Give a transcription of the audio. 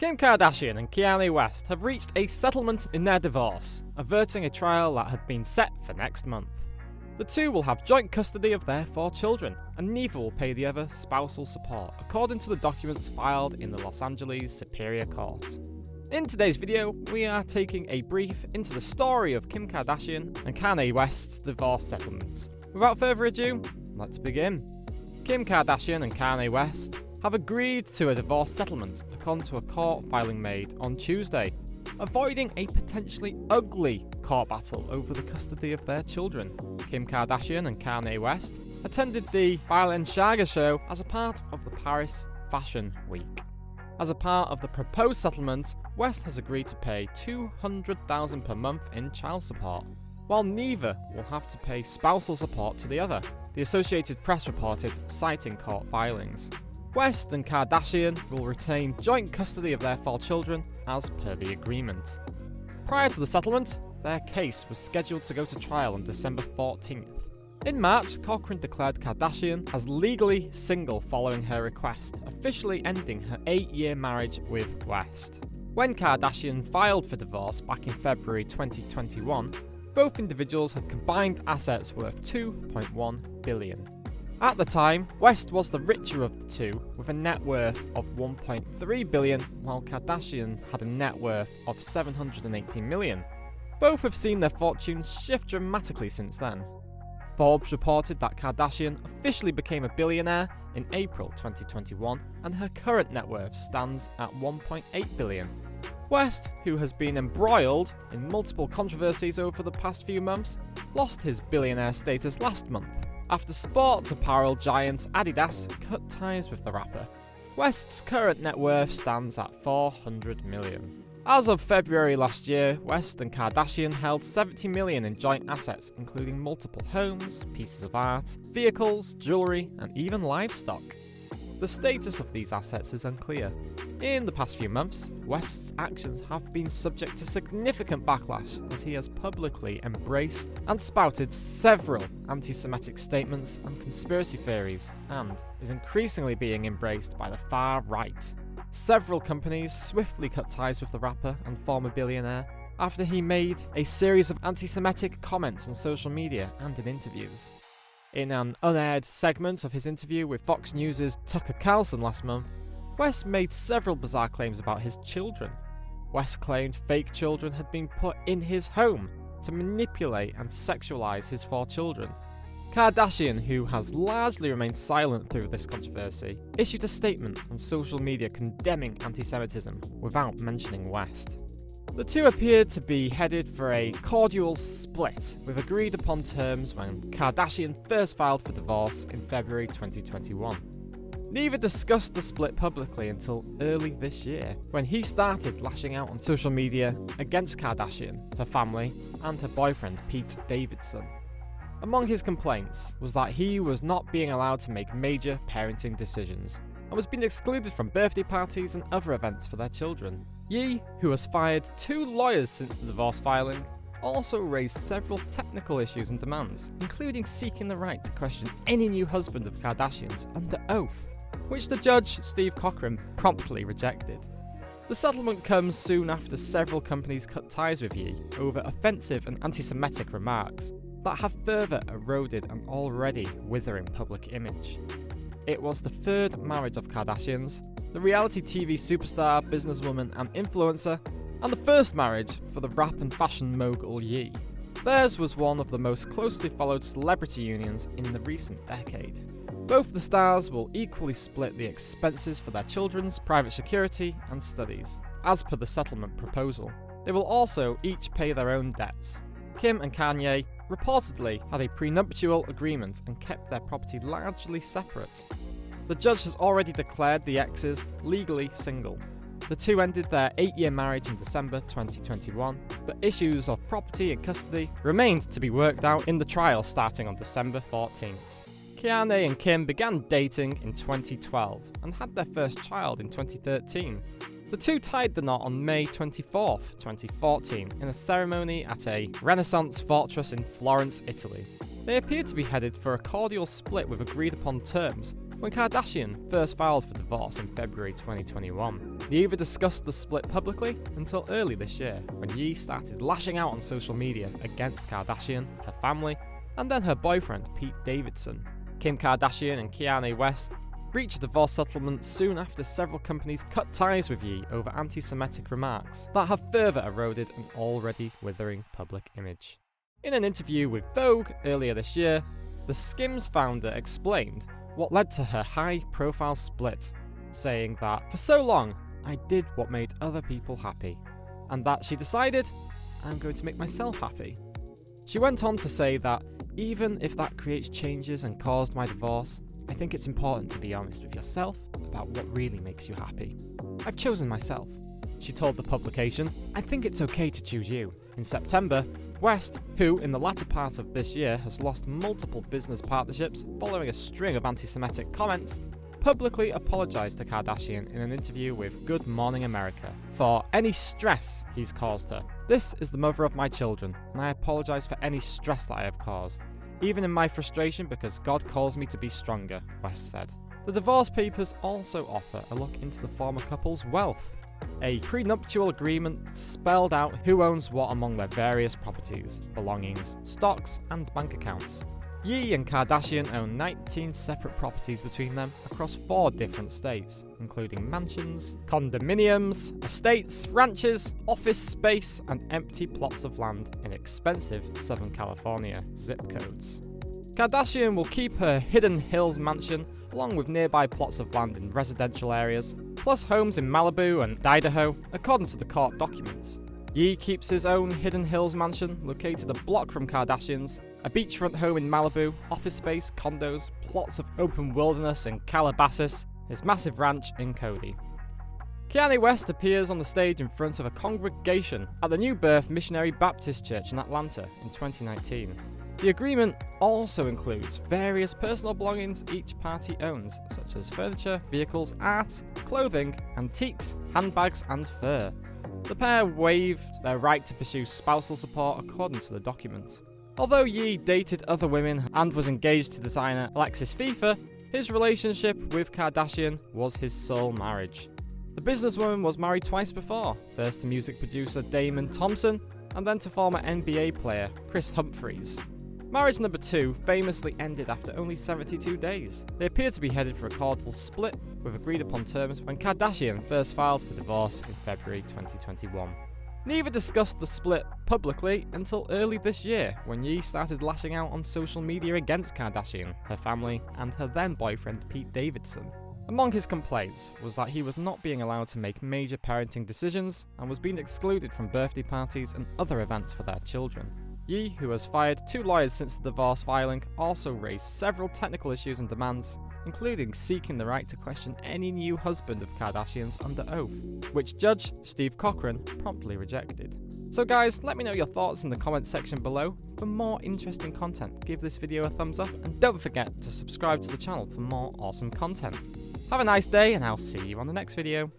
Kim Kardashian and Kanye West have reached a settlement in their divorce, averting a trial that had been set for next month. The two will have joint custody of their 4 children, and neither will pay the other spousal support, according to the documents filed in the Los Angeles Superior Court. In today's video, we are taking a brief into the story of Kim Kardashian and Kanye West's divorce settlement. Without further ado, let's begin. Kim Kardashian and Kanye West have agreed to a divorce settlement according to a court filing made on Tuesday, avoiding a potentially ugly court battle over the custody of their children. Kim Kardashian and Kanye West attended the Balenciaga show as a part of the Paris Fashion Week. As a part of the proposed settlement, West has agreed to pay $200,000 per month in child support, while neither will have to pay spousal support to the other, the Associated Press reported, citing court filings. West and Kardashian will retain joint custody of their 4 children as per the agreement. Prior to the settlement, their case was scheduled to go to trial on December 14th. In March, Cochran declared Kardashian as legally single following her request, officially ending her 8-year marriage with West. When Kardashian filed for divorce back in February 2021, both individuals had combined assets worth $2.1 billion. At the time, West was the richer of the two, with a net worth of $1.3 billion, while Kardashian had a net worth of $780 million. Both have seen their fortunes shift dramatically since then. Forbes reported that Kardashian officially became a billionaire in April 2021, and her current net worth stands at $1.8 billion. West, who has been embroiled in multiple controversies over the past few months, lost his billionaire status last month, after sports apparel giant Adidas cut ties with the rapper. West's current net worth stands at $400 million. As of February last year, West and Kardashian held $70 million in joint assets, including multiple homes, pieces of art, vehicles, jewelry, and even livestock. The status of these assets is unclear. In the past few months, West's actions have been subject to significant backlash as he has publicly embraced and spouted several anti-Semitic statements and conspiracy theories, and is increasingly being embraced by the far right. Several companies swiftly cut ties with the rapper and former billionaire after he made a series of anti-Semitic comments on social media and in interviews. In an unaired segment of his interview with Fox News' Tucker Carlson last month, West made several bizarre claims about his children. West claimed fake children had been put in his home to manipulate and sexualize his 4 children. Kardashian, who has largely remained silent through this controversy, issued a statement on social media condemning anti-Semitism without mentioning West. The two appeared to be headed for a cordial split, with agreed upon terms when Kardashian first filed for divorce in February 2021. Neither discussed the split publicly until early this year, when he started lashing out on social media against Kardashian, her family, and her boyfriend Pete Davidson. Among his complaints was that he was not being allowed to make major parenting decisions, and was being excluded from birthday parties and other events for their children. Ye, who has fired 2 lawyers since the divorce filing, also raised several technical issues and demands, including seeking the right to question any new husband of Kardashian's under oath, which the judge, Steve Cochran, promptly rejected. The settlement comes soon after several companies cut ties with Ye over offensive and anti-Semitic remarks that have further eroded an already withering public image. It was the 3rd marriage of Kardashian's, the reality TV superstar, businesswoman, and influencer, and the 1st marriage for the rap and fashion mogul Ye. Theirs was one of the most closely followed celebrity unions in the recent decade. Both the stars will equally split the expenses for their children's private security and studies, as per the settlement proposal. They will also each pay their own debts. Kim and Kanye reportedly had a prenuptial agreement and kept their property largely separate. The judge has already declared the exes legally single. The two ended their 8-year marriage in December 2021, but issues of property and custody remained to be worked out in the trial starting on December 14th. Kanye and Kim began dating in 2012 and had their first child in 2013. The two tied the knot on May 24, 2014, in a ceremony at a Renaissance fortress in Florence, Italy. They appeared to be headed for a cordial split with agreed upon terms, When Kardashian first filed for divorce in February 2021, neither discussed the split publicly until early this year, when Ye started lashing out on social media against Kardashian, her family, and then her boyfriend Pete Davidson. Kim Kardashian and Kanye West reached a divorce settlement soon after several companies cut ties with Ye over anti-Semitic remarks that have further eroded an already withering public image. In an interview with Vogue earlier this year, the Skims founder explained what led to her high-profile split, saying that, "For so long, I did what made other people happy, and that she decided, I'm going to make myself happy." She went on to say that, "Even if that creates changes and caused my divorce, I think it's important to be honest with yourself about what really makes you happy. I've chosen myself." She told the publication, "I think it's okay to choose you." In September, West, who in the latter part of this year has lost multiple business partnerships following a string of anti-Semitic comments, publicly apologised to Kardashian in an interview with Good Morning America for any stress he's caused her. "This is the mother of my children, and I apologise for any stress that I have caused, even in my frustration, because God calls me to be stronger," West said. The divorce papers also offer a look into the former couple's wealth. A prenuptial agreement spelled out who owns what among their various properties, belongings, stocks, and bank accounts. Ye and Kardashian own 19 separate properties between them across 4 different states, including mansions, condominiums, estates, ranches, office space, and empty plots of land in expensive Southern California zip codes. Kardashian will keep her Hidden Hills mansion, along with nearby plots of land in residential areas, plus homes in Malibu and Idaho, according to the court documents. Ye keeps his own Hidden Hills mansion, located a block from Kardashian's, a beachfront home in Malibu, office space, condos, plots of open wilderness in Calabasas, his massive ranch in Cody. Kanye West appears on the stage in front of a congregation at the New Birth Missionary Baptist Church in Atlanta in 2019. The agreement also includes various personal belongings each party owns, such as furniture, vehicles, art, clothing, antiques, handbags, and fur. The pair waived their right to pursue spousal support according to the document. Although Ye dated other women and was engaged to designer Alexis FIFA, his relationship with Kardashian was his sole marriage. The businesswoman was married twice before, first to music producer Damon Thompson, and then to former NBA player Chris Humphries. Marriage number 2 famously ended after only 72 days. They appeared to be headed for a cordial split, with agreed upon terms when Kardashian first filed for divorce in February 2021. Neither discussed the split publicly until early this year, when Ye started lashing out on social media against Kardashian, her family, and her then boyfriend Pete Davidson. Among his complaints was that he was not being allowed to make major parenting decisions and was being excluded from birthday parties and other events for their children. Ye, who has fired 2 lawyers since the divorce filing, also raised several technical issues and demands, including seeking the right to question any new husband of Kardashian's under oath, which Judge Steve Cochran promptly rejected. So guys, let me know your thoughts in the comments section below. For more interesting content, give this video a thumbs up, and don't forget to subscribe to the channel for more awesome content. Have a nice day, and I'll see you on the next video.